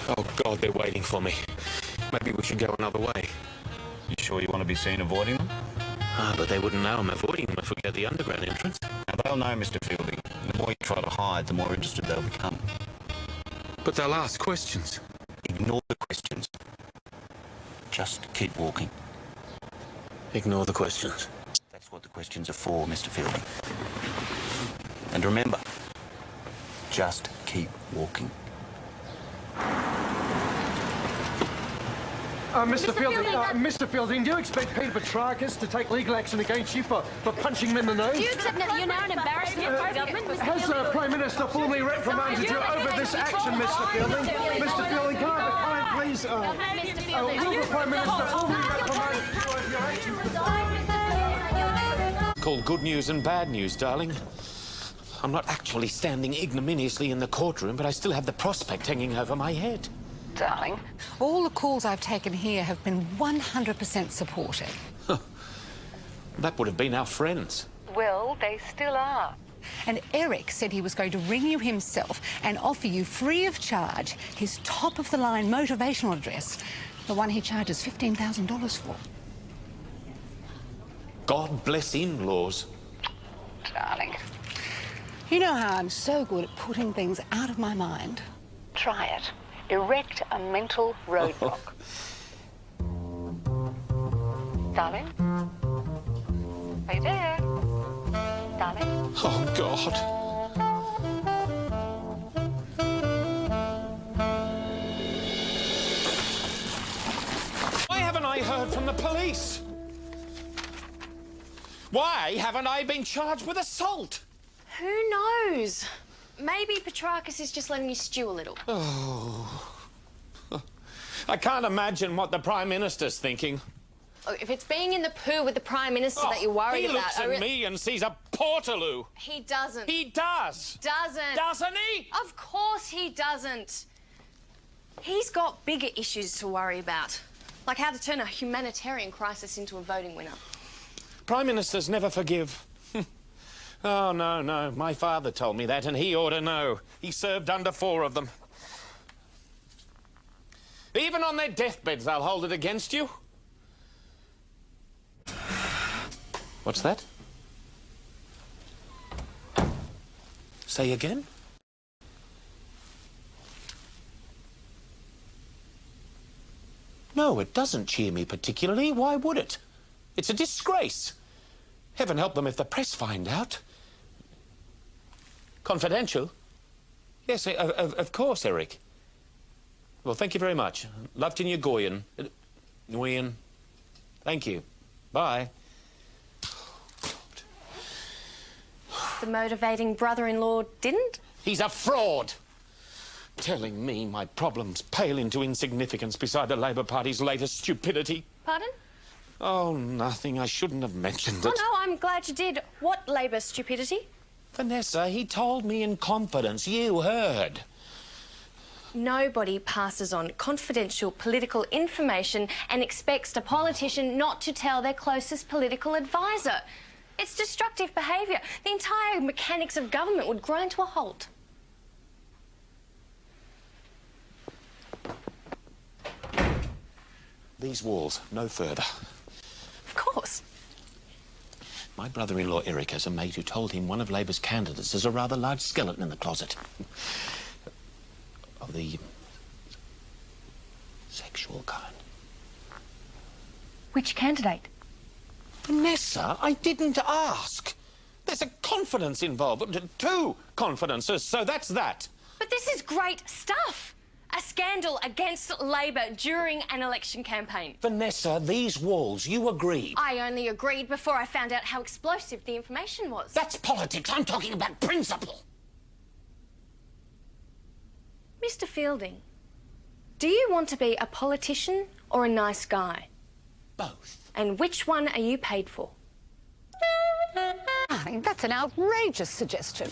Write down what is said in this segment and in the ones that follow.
Oh, God, they're waiting for me. Maybe we should go another way. You sure you want to be seen avoiding them? Ah, but they wouldn't know I'm avoiding them if we go the underground entrance. Now, they'll know, Mr. Fielding. The more you try to hide, the more interested they'll become. But they'll ask questions. Ignore the questions. Just keep walking. Ignore the questions. That's what the questions are for, Mr. Fielding. And remember, just keep walking. Mr. Fielding, do you expect Peter Petrakis to take legal action against you for punching him in the nose? Do you accept that you're now an embarrassment for the government, Mr. Has the Prime Minister formally reprimanded you over this action, Mr. Fielding? Mr. Fielding, can I have a client, please? Mr. Fielding, Will the Prime Minister formally reprimand you over your actions? Called good news and bad news, darling. I'm not actually standing ignominiously in the courtroom, but I still have the prospect hanging over my head. Darling, all the calls I've taken here have been 100% supportive. That would have been our friends. Well, they still are. And Eric said he was going to ring you himself and offer you free of charge his top-of-the-line motivational address, the one he charges $15,000 for. God bless in-laws. Darling, you know how I'm so good at putting things out of my mind? Try it. Erect a mental roadblock. Darling? Are you there? Darling? Oh, God. Why haven't I heard from the police? Why haven't I been charged with assault? Who knows? Maybe Petrakis is just letting you stew a little. Oh. I can't imagine what the Prime Minister's thinking. Look, if it's being in the poo with the Prime Minister that you're worried he about... looks at me and sees a portaloo. He doesn't. He does. Doesn't. Doesn't he? Of course he doesn't. He's got bigger issues to worry about, like how to turn a humanitarian crisis into a voting winner. Prime Ministers never forgive. Oh, no, no. My father told me that, and he ought to know. He served under 4 of them. Even on their deathbeds, they'll hold it against you. What's that? Say again? No, it doesn't cheer me particularly. Why would it? It's a disgrace. Heaven help them if the press find out. Confidential? Yes, of course, Eric. Well, thank you very much. Love to Nguyen. Nguyen. Thank you. Bye. The motivating brother-in-law didn't? He's a fraud. Telling me my problems pale into insignificance beside the Labour Party's latest stupidity. Pardon? Oh, nothing. I shouldn't have mentioned it. Oh, no, I'm glad you did. What Labour stupidity? Vanessa, he told me in confidence. You heard. Nobody passes on confidential political information and expects a politician not to tell their closest political advisor. It's destructive behaviour. The entire mechanics of government would grind to a halt. These walls, no further. Of course. My brother-in-law Eric has a mate who told him one of Labour's candidates has a rather large skeleton in the closet. Of the sexual kind. Which candidate? Vanessa, I didn't ask. There's a confidence involved. 2 confidences, so that's that. But this is great stuff. A scandal against Labour during an election campaign. Vanessa, these walls, you agreed. I only agreed before I found out how explosive the information was. That's politics. I'm talking about principle. Mr. Fielding, do you want to be a politician or a nice guy? Both. And which one are you paid for? Darling, that's an outrageous suggestion.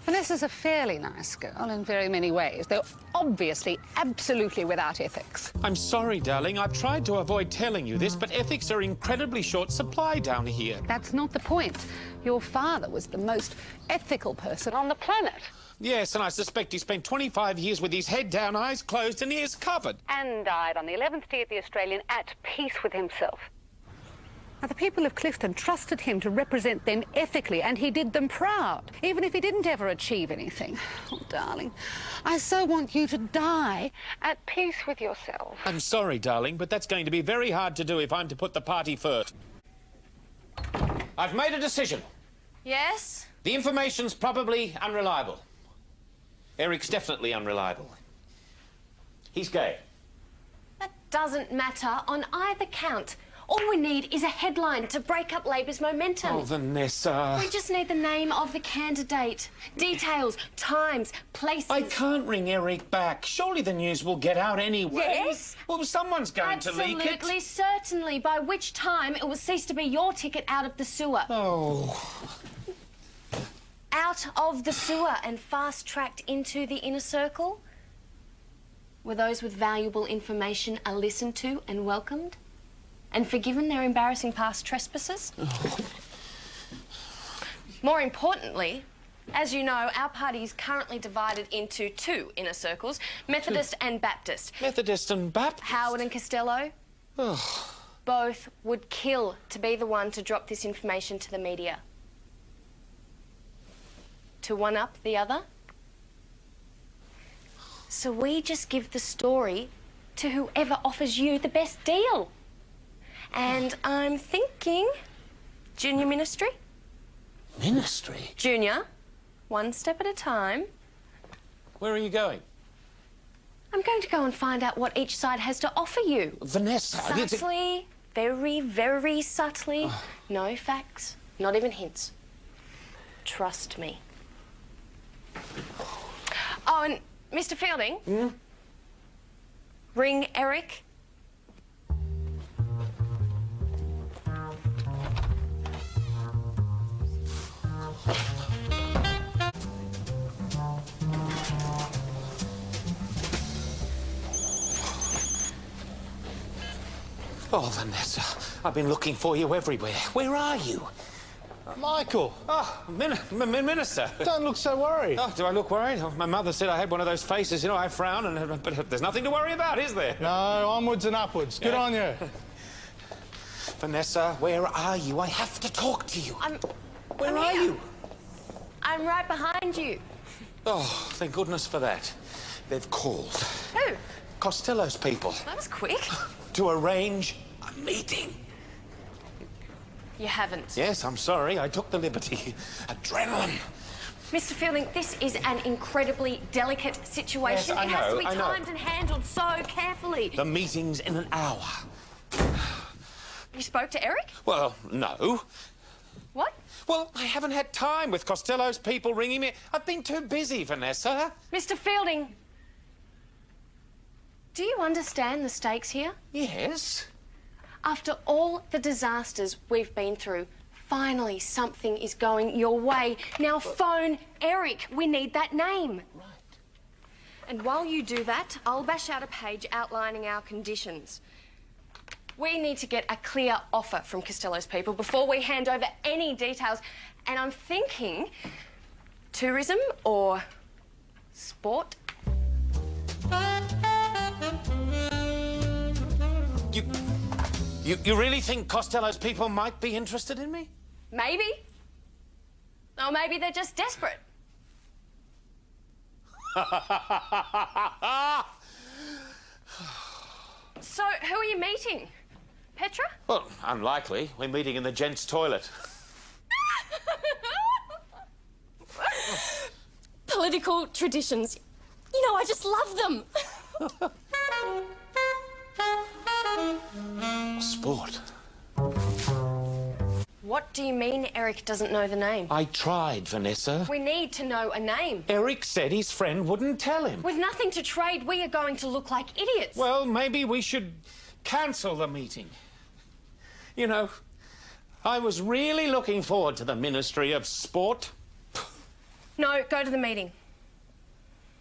Vanessa's a fairly nice girl in very many ways, though obviously absolutely without ethics. I'm sorry, darling. I've tried to avoid telling you this, but ethics are incredibly short supply down here. That's not the point. Your father was the most ethical person on the planet. Yes, and I suspect he spent 25 years with his head down, eyes closed and ears covered. And died on the 11th day of the Australian at peace with himself. Now, the people of Clifton trusted him to represent them ethically, and he did them proud, even if he didn't ever achieve anything. Oh, darling, I so want you to die at peace with yourself. I'm sorry, darling, but that's going to be very hard to do if I'm to put the party first. I've made a decision. Yes? The information's probably unreliable. Eric's definitely unreliable. He's gay. That doesn't matter on either count. All we need is a headline to break up Labor's momentum. Oh, Vanessa. We just need the name of the candidate. Details, times, places. I can't ring Eric back. Surely the news will get out anyway. Yes. Well, someone's going to leak it. Absolutely, certainly, by which time it will cease to be your ticket out of the sewer. Oh. Out of the sewer and fast-tracked into the inner circle, where those with valuable information are listened to and welcomed and forgiven their embarrassing past trespasses. Oh. More importantly, as you know, our party is currently divided into two inner circles, Methodist and Baptist. Methodist and Baptist? Howard and Costello. Oh. Both would kill to be the one to drop this information to the media. To one-up the other. So we just give the story to whoever offers you the best deal. And I'm thinking junior ministry. Ministry? Junior, one step at a time. Where are you going? I'm going to go and find out what each side has to offer you. Vanessa. Subtly, very, very subtly. No facts, not even hints. Trust me. Oh, and Mr. Fielding. Ring Eric. Oh, Vanessa, I've been looking for you everywhere. Where are you? Michael, Oh, Minister. don't look so worried. Oh, do I look worried? Oh, my mother said I had one of those faces, you know, I frown, but there's nothing to worry about, is there? No, onwards and upwards. Good on you. Vanessa, where are you? I have to talk to you. Where I'm are here. you? I'm right behind you. Oh, thank goodness for that. They've called. Who? Costello's people. That was quick. To arrange a meeting. You haven't. Yes, I'm sorry. I took the liberty. Adrenaline. Mr. Fielding, this is an incredibly delicate situation. Yes, I it has to know, be I know. timed and handled so carefully. The meeting's in an hour. You spoke to Eric? Well, no. What? Well, I haven't had time with Costello's people ringing me. I've been too busy, Vanessa. Mr. Fielding, do you understand the stakes here? Yes. After all the disasters we've been through, finally something is going your way. Now phone Eric. We need that name. Right. And while you do that, I'll bash out a page outlining our conditions. We need to get a clear offer from Costello's people before we hand over any details. And I'm thinking tourism or sport. You really think Costello's people might be interested in me? Maybe. Or maybe they're just desperate. So, who are you meeting? Petra? Well, unlikely. We're meeting in the gents' toilet. Political traditions. You know, I just love them. Sport. What do you mean Eric doesn't know the name? I tried, Vanessa. We need to know a name. Eric said his friend wouldn't tell him. With nothing to trade, we are going to look like idiots. Well, maybe we should cancel the meeting. You know, I was really looking forward to the Ministry of Sport. No, go to the meeting.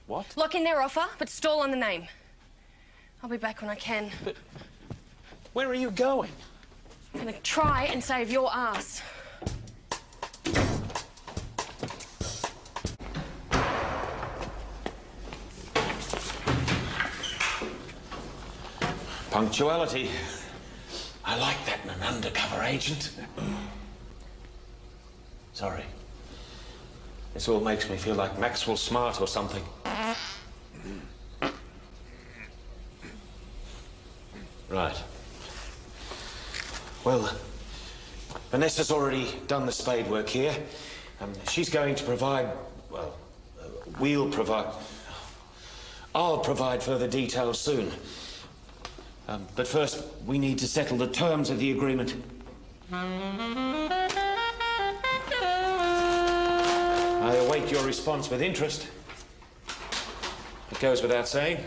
What? Lock in their offer, but stall on the name. I'll be back when I can. But where are you going? I'm gonna try and save your ass. Punctuality. I like that in an undercover agent. Sorry. This all makes me feel like Maxwell Smart or something. Right. Well, Vanessa's already done the spade work here. She's going to provide, well, I'll provide further details soon. But first, we need to settle the terms of the agreement. I await your response with interest. It goes without saying.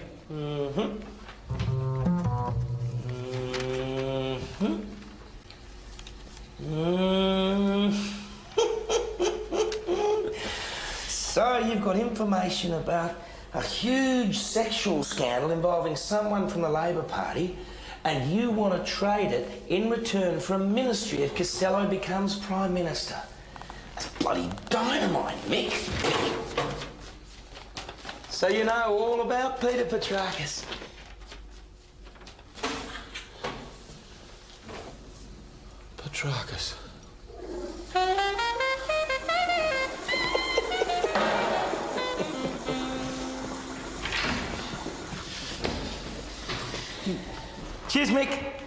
So you've got information about a huge sexual scandal involving someone from the Labor Party, and you want to trade it in return for a ministry if Costello becomes Prime Minister. That's bloody dynamite, Mick. So you know all about Peter Petrakis. Petrakis. Cheers, Mick.